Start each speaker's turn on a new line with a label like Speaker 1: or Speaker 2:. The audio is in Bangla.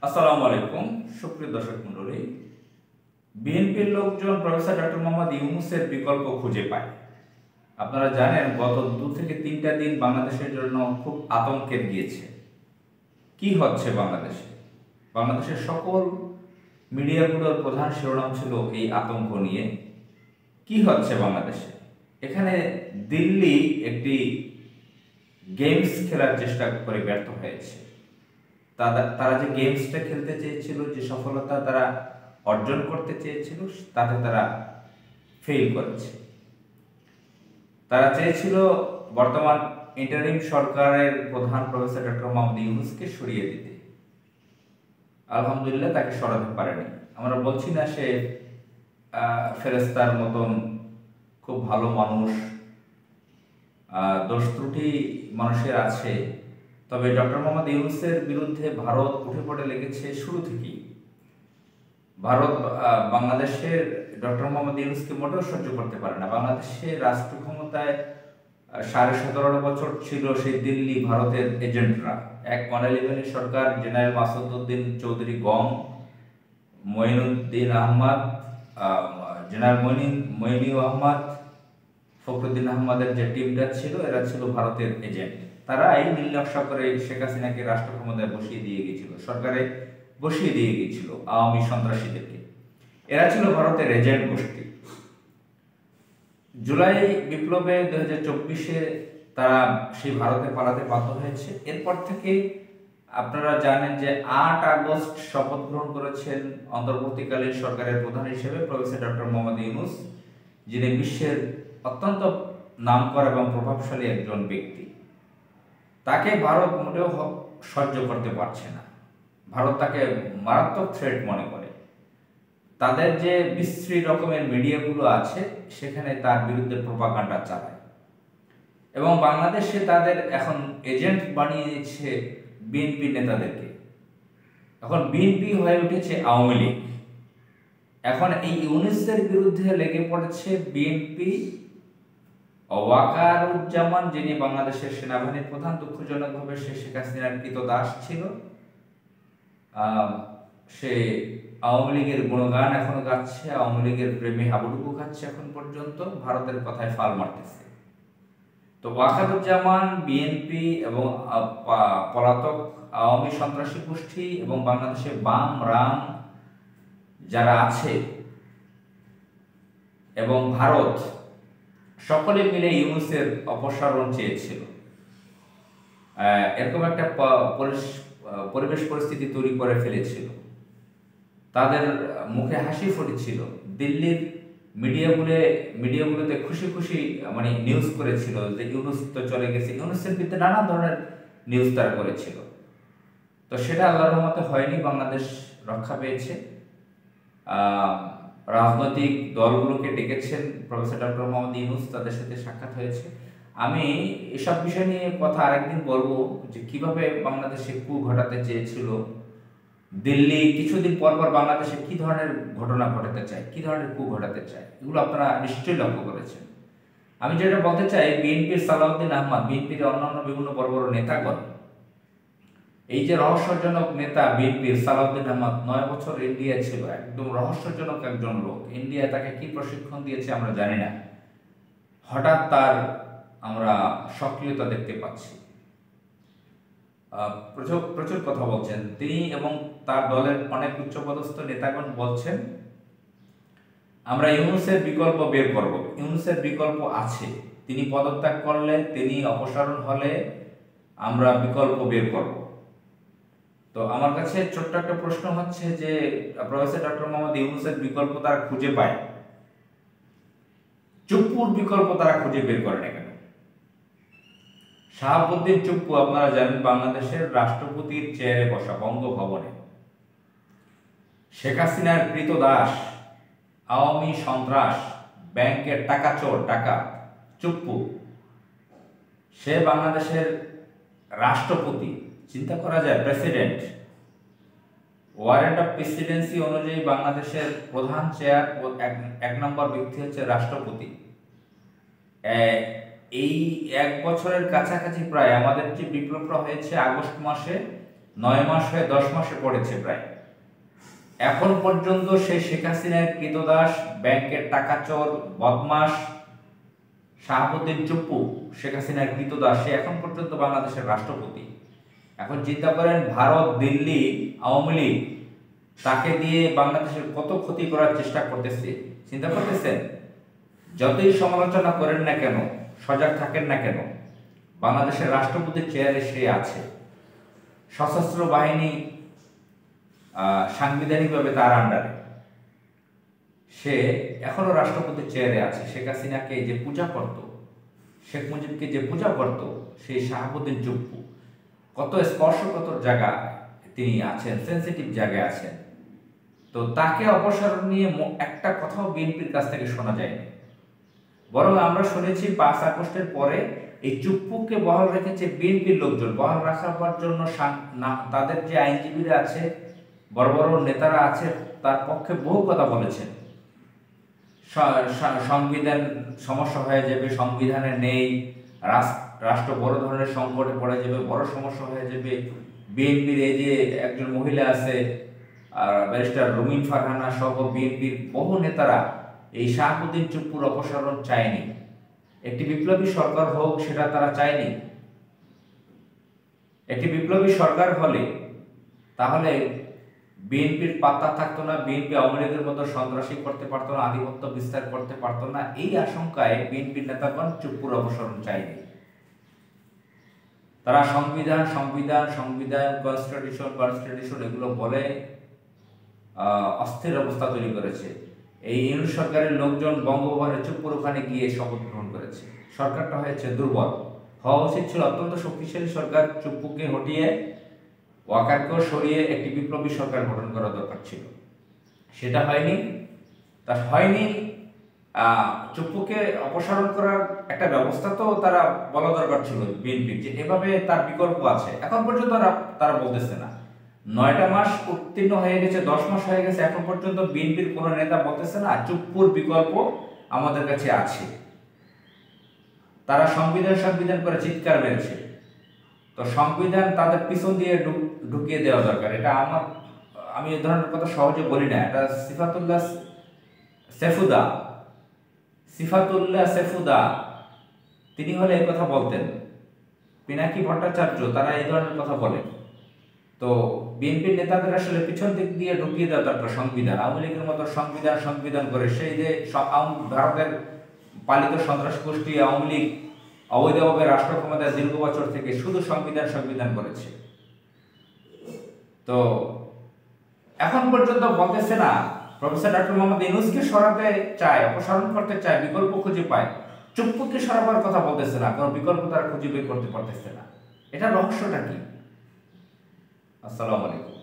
Speaker 1: আসসালামু আলাইকুম সুপ্রিয় দর্শক মণ্ডলী। বিএনপির লোকজন প্রফেসর ডক্টর মোহাম্মদ ইউনূসের বিকল্প খুঁজে পায়। আপনারা জানেন গত 2 থেকে 3টা দিন বাংলাদেশের জন্য খুব আতঙ্কের গিয়েছে। কি হচ্ছে বাংলাদেশে? বাংলাদেশের সকল মিডিয়াগুলোর প্রধান শিরোনাম ছিল এই আতঙ্ক নিয়ে। কি হচ্ছে বাংলাদেশে? এখানে দিল্লি একটি গেমস খেলার চেষ্টা করে ব্যর্থ হয়েছে। তারা যে গেমসটা খেলতে চেয়েছিল, যে সফলতা তারা অর্জন করতে চেয়েছিল, তাতে তারা ফেল করেছে। তারা চেয়েছিল বর্তমান ইন্টারিম সরকারের প্রধান প্রফেসর ডক্টর মোহাম্মদ ইউনূসকে সরিয়ে দিতে। আলহামদুলিল্লাহ তাকে সরাতে পারেনি। আমরা বলছি না সে ফেরেস্তার মতন খুব ভালো মানুষ, দোষ ত্রুটি মানুষের আছে, তবে ডক্টর মোহাম্মদ ইউনূসের বিরুদ্ধে ভারত উঠে পড়ে লেগেছে শুরু থেকেই। ভারত বাংলাদেশের ডক্টর মোহাম্মদ ইউনূসকে মোটেও সহ্য করতে পারে না। বাংলাদেশের রাষ্ট্র ক্ষমতায় 17.5 বছর ছিল সেই দিল্লি ভারতের এজেন্টরা। এক 111 সরকার, জেনারেল মাসুদউদ্দিন চৌধুরী গং, মঈনুদ্দিন আহমদ, জেনারেল মঈনু আহমদ, ফখরুদ্দিন আহমদের যে টিমটা ছিল, এরা ছিল ভারতের এজেন্ট। তারা এই নীল নকশা করে শেখ হাসিনাকে রাষ্ট্র ক্ষমতায় বসিয়ে দিয়ে গিয়েছিল, সরকারে বসিয়ে দিয়ে গিয়েছিল আওয়ামী সন্ত্রাসীদেরকে। এরা ছিল ভারতের এজেন্ট গোষ্ঠী। জুলাই বিপ্লবে 2024-এ তারা সেই ভারতে পালাতে বাধ্য হয়েছে। এরপর থেকে আপনারা জানেন যে 8 আগস্ট শপথ গ্রহণ করেছেন অন্তর্বর্তীকালীন সরকারের প্রধান হিসেবে প্রফেসর ডক্টর মোহাম্মদ ইউনূস, যিনি বিশ্বের অত্যন্ত নামকরা এবং প্রভাবশালী একজন ব্যক্তি। তাকে ভারত মোটেও সহ্য করতে পারছে না। ভারত তাকে মারাত্মক থ্রেট মনে করে। তাদের যে বিশ্রী রকমের মিডিয়াগুলো আছে, সেখানে তার বিরুদ্ধে প্রোপাগান্ডা চালায় এবং বাংলাদেশে তাদের এখন এজেন্ট বানিয়ে দিচ্ছে বিএনপি নেতাদেরকে। এখন বিএনপি হয়ে উঠেছে আওয়ামী লীগ। এখন এই ইউনূসের বিরুদ্ধে লেগে পড়েছে বিএনপি। ওয়াকারুজ্জামান, যিনি বাংলাদেশের সেনাবাহিনীর প্রধান, দুঃখজনকভাবে সে শেখ হাসিনার ক্রীতদাস ছিল। সে আওয়ামী লীগের গুণগান এখনো গাচ্ছে, আওয়ামী লীগের প্রেমে হাবুডুবু খাচ্ছে এখন পর্যন্ত, ভারতের কথায় ফাল মারতেছে। তো ওয়াকারুজ্জামান, বিএনপি এবং পলাতক আওয়ামী সন্ত্রাসী গোষ্ঠী এবং বাংলাদেশে বাম রাম যারা আছে এবং ভারত, সকলে মিলে ইউনূসের অপসারণ চেয়েছিল। এরকম একটা পরিবেশ পরিস্থিতি তৈরি করে ফেলেছিল। তাদের মুখে হাসি ফুটেছিল। দিল্লির মিডিয়াগুলোতে খুশি খুশি নিউজ করেছিল যে ইউনূস তো চলে গেছে। ইউনূসের বিরুদ্ধে নানা ধরনের নিউজ তারা করেছিল। তো সেটা আল্লাহর রহমতে হয়নি, বাংলাদেশ রক্ষা পেয়েছে। রাজনৈতিক দলগুলোকে ডেকেছেন প্রফেসর ডক্টর মোহাম্মদ ইউনূস, তাদের সাথে সাক্ষাৎ হয়েছে। আমি এসব বিষয় নিয়ে কথা আরেকদিন বলবো, যে কিভাবে বাংলাদেশে কু ঘটাতে চেয়েছিল দিল্লি। কিছুদিন পর পর বাংলাদেশে কি ধরনের ঘটনা ঘটাতে চায়, কি ধরনের কু ঘটাতে চায়, এগুলো আপনারা নিশ্চয়ই লক্ষ্য করেছেন। আমি যেটা বলতে চাই, বিএনপির সালাউদ্দিন আহমদ, বিএনপির অন্যান্য বিভিন্ন বড় বড় নেতাগণ, এই যে রহস্যজনক নেতা বিএনপির সালাউদ্দিন আহমদ 9 বছর ইন্ডিয়া ছিল, একদম রহস্যজনক একজন লোক। ইন্ডিয়ায় তাকে কি প্রশিক্ষণ দিয়েছে আমরা জানি না। হঠাৎ তার আমরা সক্রিয়তা দেখতে পাচ্ছি। প্রচুর কথা বলছেন তিনি এবং তার দলের অনেক উচ্চপদস্থ নেতাগণ বলছেন আমরা ইউনূসের বিকল্প বের করব। ইউনূসের বিকল্প আছে, তিনি পদত্যাগ করলে, তিনি অপসারণ হলে আমরা বিকল্প বের করব। তো আমার কাছে ছোট্ট একটা প্রশ্ন হচ্ছে যে প্রফেসর ডক্টর মোহাম্মদ ইউনূসের বিকল্প তারা খুঁজে পায়, চুপ্পুর বিকল্প তারা খুঁজে বের করে না কেন? শাহাবুদ্দিন চুপ্পু আপনারা জানেন বাংলাদেশের রাষ্ট্রপতির চেয়ারে বসা বঙ্গভবনে। শেখ হাসিনার ক্রীতদাস, আওয়ামী সন্ত্রাস, ব্যাংকের টাকা চোর, ডাকাত চুপ্পু, সে বাংলাদেশের রাষ্ট্রপতি। চিন্তা করা যায়, প্রেসিডেন্ট। ওয়ারেন্ট অফ প্রেসিডেন্সি অনুযায়ী বাংলাদেশের প্রধান চেয়ার 1 নম্বর ব্যক্তি হচ্ছে রাষ্ট্রপতি। এই 1 বছরের কাছাকাছি প্রায় আমাদের যে বিপ্লবটা হয়েছে আগস্ট মাসে 9 মাস হয়ে 10 মাসে পড়েছে প্রায়। এখন পর্যন্ত সেই শেখ হাসিনার কৃতদাস, ব্যাংকের টাকাচোর, বদমাস শাহাবুদ্দিন চুপ্পু শেখ হাসিনার কৃতদাস, সে এখন পর্যন্ত বাংলাদেশের রাষ্ট্রপতি। এখন চিন্তা করেন, ভারত, দিল্লি, আওয়ামী লীগ তাকে দিয়ে বাংলাদেশের কত ক্ষতি করার চেষ্টা করতেছে, চিন্তা করতেছেন? যতই সমালোচনা করেন না কেন, সজাগ থাকেন না কেন, বাংলাদেশের রাষ্ট্রপতির চেয়ারে সে আছে। সশস্ত্র বাহিনী সাংবিধানিকভাবে তার আন্ডারে, সে এখনো রাষ্ট্রপতির চেয়ারে আছে। শেখ হাসিনাকে যে পূজা করত, শেখ মুজিবকে যে পূজা করত, সেই শাহাবুদ্দিন চুপ্পু কত স্পর্শকাতর জায়গা তিনি আছেন, সেন্সিটিভ জায়গায় আছেন। তো তাকে অপসারণ নিয়ে একটা কথাও বিএনপির কাছ থেকে শোনা যায়নি। বরং আমরা শুনেছি 5 আগস্টের পরে এই চুপ্পুকে বহাল রেখেছে বিএনপির লোকজন। বহাল রাখার জন্য তাদের যে আইনজীবীরা আছে, বড় বড় নেতারা আছে, তার পক্ষে বহু কথা বলেছেন। সংবিধান সমস্যা হয়ে যাবে, সংবিধানে নেই, রাষ্ট্র বড় ধরনের সংকটে পড়ে যাবে, বড় সমস্যা হয়ে যাবে। বিএনপির এই যে একজন মহিলা আছে, ব্যারিস্টার রুমিন ফারহানা সহ বিএনপির বহু নেতারা এই শাহাবুদ্দিন চুপ্পুর অপসারণ চায়নি। একটি বিপ্লবী সরকার হোক, সেটা তারা চায়নি। একটি বিপ্লবী সরকার হলে তাহলে বিএনপির পাত্তা থাকতো না, বিএনপি আওয়ামী লীগের মতো সন্ত্রাসী করতে পারতো না, আধিপত্য বিস্তার করতে পারতো না। এই আশঙ্কায় বিএনপির নেতাগণ চুপ্পুর অপসারণ চায়নি। তারা সংবিধান সংবিধান সংবিধান কনস্টিটিউশন এগুলো বলে অস্থির অবস্থা তৈরি করেছে। এই ইউনিট সরকারের লোকজন বঙ্গভবনের চুপ্পুর ওখানে গিয়ে শপথ গ্রহণ করেছে। সরকারটা হয়েছে দুর্বল। হওয়া উচিত ছিল অত্যন্ত শক্তিশালী সরকার, চুপ্পুকে হটিয়ে, ওয়াকারকেও সরিয়ে একটি বিপ্লবী সরকার গঠন করা দরকার ছিল। সেটা হয়নি। তা হয়নি, চুপ্পুকে অপসারণ করার একটা ব্যবস্থা তো তারা বলা দরকার ছিল বিএনপির, যে এভাবে তার বিকল্প আছে। এখন পর্যন্ত তারা বলতেছে না। 9টা মাস উত্তীর্ণ হয়ে গেছে, 10 মাস হয়ে গেছে, এখন পর্যন্ত বিএনপির কোন নেতা বলতেছে না চুপ্পুর বিকল্প আমাদের কাছে আছে। তারা সংবিধান করে চিৎকার মেরেছে। তো সংবিধান তাদের পিছন দিয়ে ঢুকিয়ে দেওয়া দরকার। এটা আমি এই ধরনের কথা সহজে বলি না। এটা সিফাতুল্লাহ সেফুদা তিনি হলে এই কথা বলতেন। পিনাকি ভট্টাচার্য, তারা এই ধরনের কথা বলেন। তো বিএনপির নেতাদের আসলে পিছন দিক দিয়ে ঢুকিয়ে দেওয়া দরকার সংবিধান। আওয়ামী লীগের মতো সংবিধান করে, সেই যে ভারতের পালিত সন্ত্রাস গোষ্ঠী আওয়ামী লীগ অবৈধভাবে রাষ্ট্র ক্ষমতায় দীর্ঘ বছর থেকে শুধু সংবিধান করেছে। তো এখন পর্যন্ত বলতেছে না প্রফেসর ডক্টর মোহাম্মদ ইউনূসকে সরাতে চায়, অপসারণ করতে চায়, বিকল্প খুঁজে পায়। চুপ্পুকে সরাবার কথা বলতেছে না, কারণ বিকল্প তারা খুঁজে বের করতে পারতেছে না। এটা রহস্যটা কি? আসসালামু আলাইকুম।